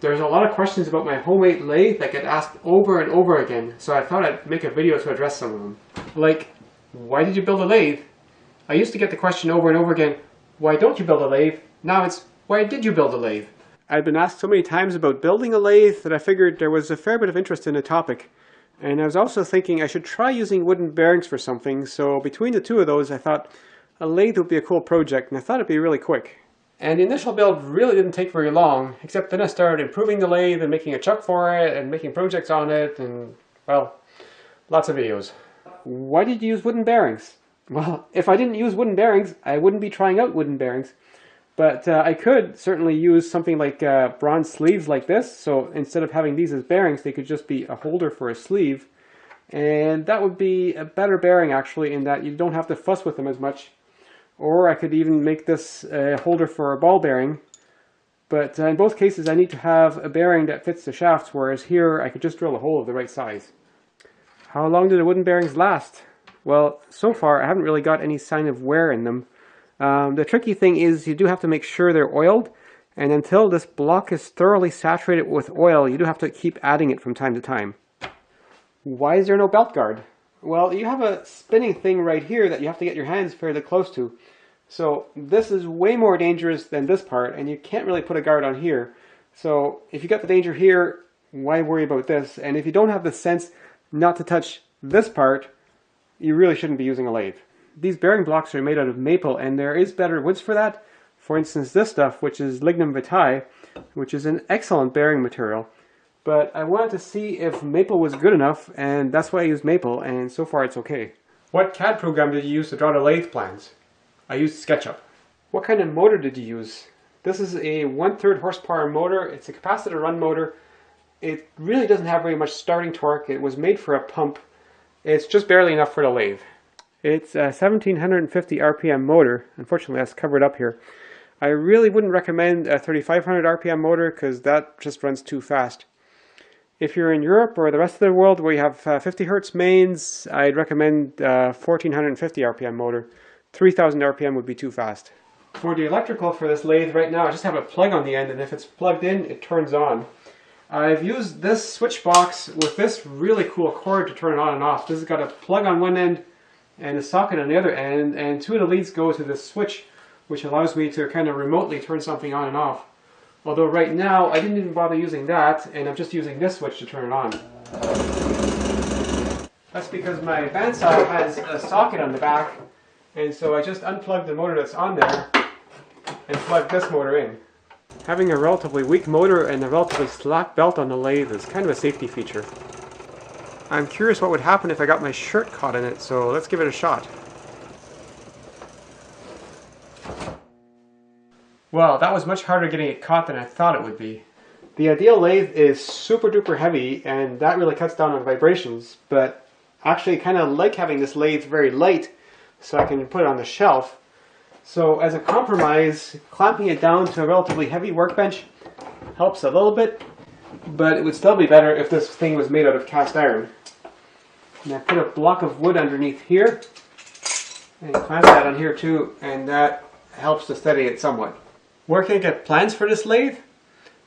There's a lot of questions about my homemade lathe that get asked over and over again, so I thought I'd make a video to address some of them. Like, why did you build a lathe? I used to get the question over and over again, why don't you build a lathe? Now it's, why did you build a lathe? I've been asked so many times about building a lathe that I figured there was a fair bit of interest in the topic. And I was also thinking I should try using wooden bearings for something, so between the two of those I thought a lathe would be a cool project, and I thought it'd be really quick. And the initial build really didn't take very long, except then I started improving the lathe and making a chuck for it and making projects on it and, well, lots of videos. Why did you use wooden bearings? Well, if I didn't use wooden bearings, I wouldn't be trying out wooden bearings. But I could certainly use something like bronze sleeves like this, so instead of having these as bearings, they could just be a holder for a sleeve. And that would be a better bearing actually, in that you don't have to fuss with them as much. Or I could even make this a holder for a ball bearing. But in both cases I need to have a bearing that fits the shafts, whereas here I could just drill a hole of the right size. How long do the wooden bearings last? Well, so far I haven't really got any sign of wear in them. The tricky thing is you do have to make sure they're oiled, and until this block is thoroughly saturated with oil, you do have to keep adding it from time to time. Why is there no belt guard? Well, you have a spinning thing right here that you have to get your hands fairly close to. So this is way more dangerous than this part, and you can't really put a guard on here. So if you got the danger here, why worry about this? And if you don't have the sense not to touch this part, you really shouldn't be using a lathe. These bearing blocks are made out of maple, and there is better woods for that. For instance, this stuff, which is lignum vitae, which is an excellent bearing material. But I wanted to see if maple was good enough, and that's why I used maple, and so far it's okay. What CAD program did you use to draw the lathe plans? I used SketchUp. What kind of motor did you use? This is a 1/3 horsepower motor. It's a capacitor run motor. It really doesn't have very much starting torque. It was made for a pump. It's just barely enough for the lathe. It's a 1750 RPM motor. Unfortunately, that's covered up here. I really wouldn't recommend a 3500 RPM motor because that just runs too fast. If you're in Europe or the rest of the world where you have 50 Hertz mains, I'd recommend a 1450 RPM motor. 3000 RPM would be too fast. For the electrical for this lathe right now, I just have a plug on the end, and if it's plugged in, it turns on. I've used this switch box with this really cool cord to turn it on and off. This has got a plug on one end and a socket on the other end, and two of the leads go to this switch, which allows me to kind of remotely turn something on and off. Although right now I didn't even bother using that, and I'm just using this switch to turn it on. That's because my bandsaw has a socket on the back, and so I just unplugged the motor that's on there and plugged this motor in. Having a relatively weak motor and a relatively slack belt on the lathe is kind of a safety feature. I'm curious what would happen if I got my shirt caught in it, so let's give it a shot. Well, that was much harder getting it caught than I thought it would be. The ideal lathe is super duper heavy, and that really cuts down on vibrations, but actually I kind of like having this lathe very light so I can put it on the shelf. So as a compromise, clamping it down to a relatively heavy workbench helps a little bit, but it would still be better if this thing was made out of cast iron. And I put a block of wood underneath here, and clamp that on here too, and that helps to steady it somewhat. Where can I get plans for this lathe?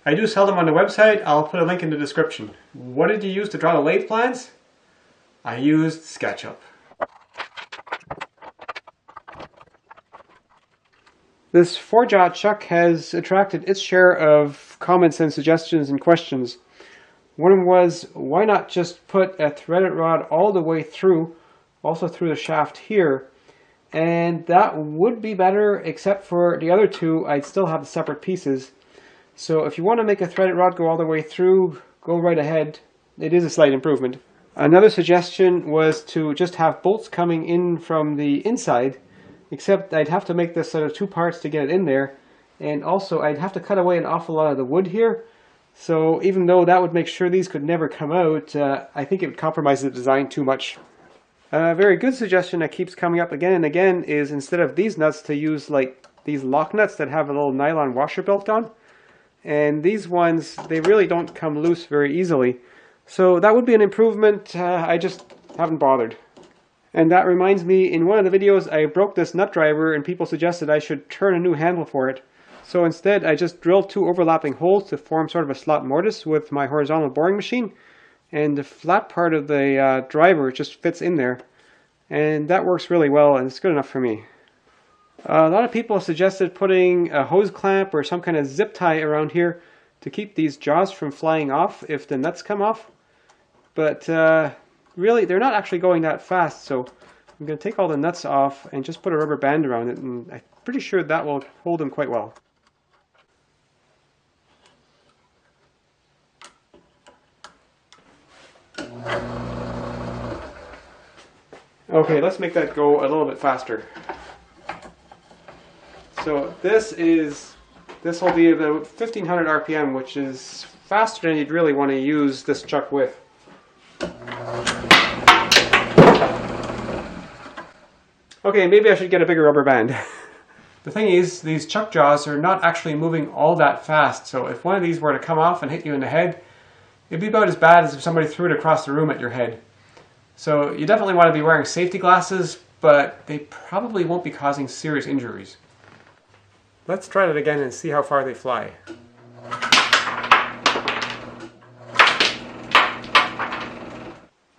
I do sell them on the website. I'll put a link in the description. What did you use to draw the lathe plans? I used SketchUp. This 4-jaw chuck has attracted its share of comments and suggestions and questions. One of them was, why not just put a threaded rod all the way through, also through the shaft here? And that would be better, except for the other two, I'd still have the separate pieces. So if you want to make a threaded rod go all the way through, go right ahead. It is a slight improvement. Another suggestion was to just have bolts coming in from the inside, except I'd have to make this sort of two parts to get it in there, and also I'd have to cut away an awful lot of the wood here. So even though that would make sure these could never come out, I think it would compromise the design too much. A very good suggestion that keeps coming up again and again is, instead of these nuts, to use like these lock nuts that have a little nylon washer built on. And these ones, they really don't come loose very easily. So that would be an improvement. I just haven't bothered. And that reminds me, in one of the videos I broke this nut driver and people suggested I should turn a new handle for it. So instead I just drilled 2 overlapping holes to form sort of a slot mortise with my horizontal boring machine, and the flat part of the driver just fits in there, and that works really well, and it's good enough for me. A lot of people suggested putting a hose clamp or some kind of zip tie around here to keep these jaws from flying off if the nuts come off. But really, they're not actually going that fast, so I'm going to take all the nuts off and just put a rubber band around it, and I'm pretty sure that will hold them quite well. Okay, let's make that go a little bit faster. So this will be about 1500 RPM, which is faster than you'd really want to use this chuck with. Okay, maybe I should get a bigger rubber band. The thing is, these chuck jaws are not actually moving all that fast, so if one of these were to come off and hit you in the head, it'd be about as bad as if somebody threw it across the room at your head. So you definitely want to be wearing safety glasses, but they probably won't be causing serious injuries. Let's try that again and see how far they fly.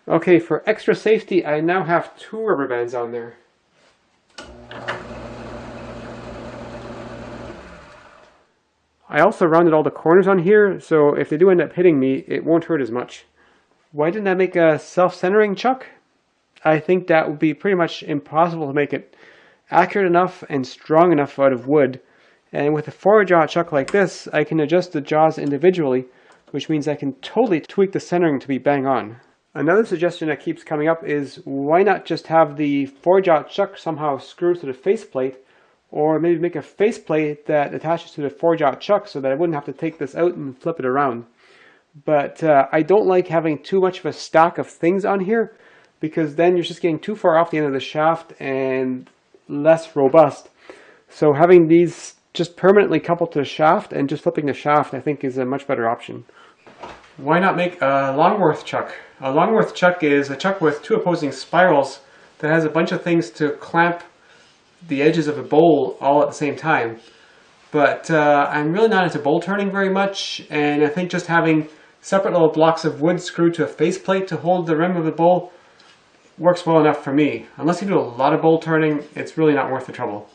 Okay, for extra safety, I now have 2 rubber bands on there. I also rounded all the corners on here, so if they do end up hitting me, it won't hurt as much. Why didn't I make a self-centering chuck? I think that would be pretty much impossible to make it accurate enough and strong enough out of wood. And with a 4-jaw chuck like this, I can adjust the jaws individually, which means I can totally tweak the centering to be bang on. Another suggestion that keeps coming up is why not just have the 4-jaw chuck somehow screw to the faceplate, or maybe make a faceplate that attaches to the 4-jaw chuck so that I wouldn't have to take this out and flip it around. But I don't like having too much of a stack of things on here, because then you're just getting too far off the end of the shaft and less robust. So having these just permanently coupled to the shaft and just flipping the shaft, I think, is a much better option. Why not make a Longworth chuck? A Longworth chuck is a chuck with 2 opposing spirals that has a bunch of things to clamp the edges of a bowl all at the same time. But I'm really not into bowl turning very much, and I think just having separate little blocks of wood screwed to a faceplate to hold the rim of the bowl works well enough for me. Unless you do a lot of bowl turning, it's really not worth the trouble.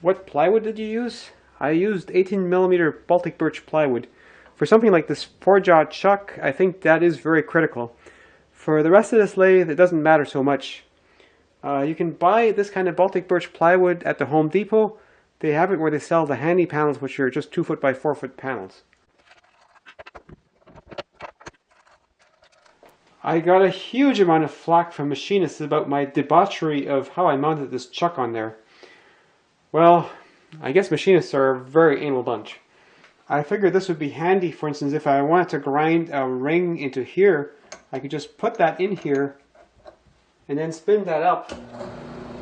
What plywood did you use? I used 18mm Baltic birch plywood. For something like this 4-jaw chuck, I think that is very critical. For the rest of this lathe, it doesn't matter so much. You can buy this kind of Baltic birch plywood at the Home Depot. They have it where they sell the handy panels, which are just 2 foot by 4 foot panels. I got a huge amount of flack from machinists about my debauchery of how I mounted this chuck on there. Well, I guess machinists are a very anal bunch. I figured this would be handy, for instance, if I wanted to grind a ring into here, I could just put that in here and then spin that up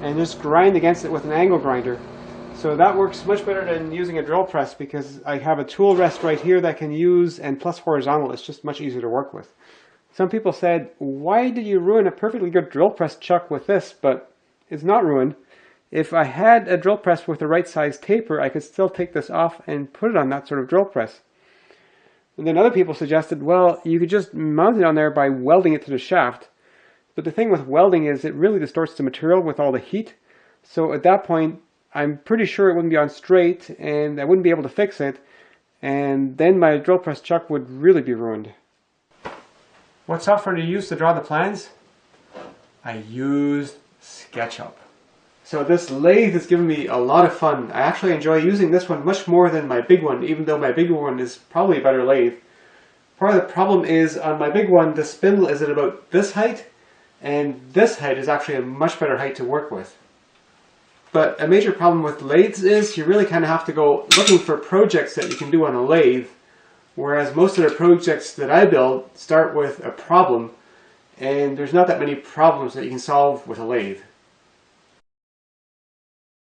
and just grind against it with an angle grinder. So that works much better than using a drill press, because I have a tool rest right here that I can use, and plus horizontal, it's just much easier to work with. Some people said, why did you ruin a perfectly good drill press chuck with this? But it's not ruined. If I had a drill press with the right size taper, I could still take this off and put it on that sort of drill press. And then other people suggested, well, you could just mount it on there by welding it to the shaft. But the thing with welding is it really distorts the material with all the heat. So at that point, I'm pretty sure it wouldn't be on straight, and I wouldn't be able to fix it. And then my drill press chuck would really be ruined. What software do you use to draw the plans? I used SketchUp. So this lathe has given me a lot of fun. I actually enjoy using this one much more than my big one, even though my big one is probably a better lathe. Part of the problem is on my big one, the spindle is at about this height, and this height is actually a much better height to work with. But a major problem with lathes is you really kind of have to go looking for projects that you can do on a lathe, whereas most of the projects that I build start with a problem, and there's not that many problems that you can solve with a lathe.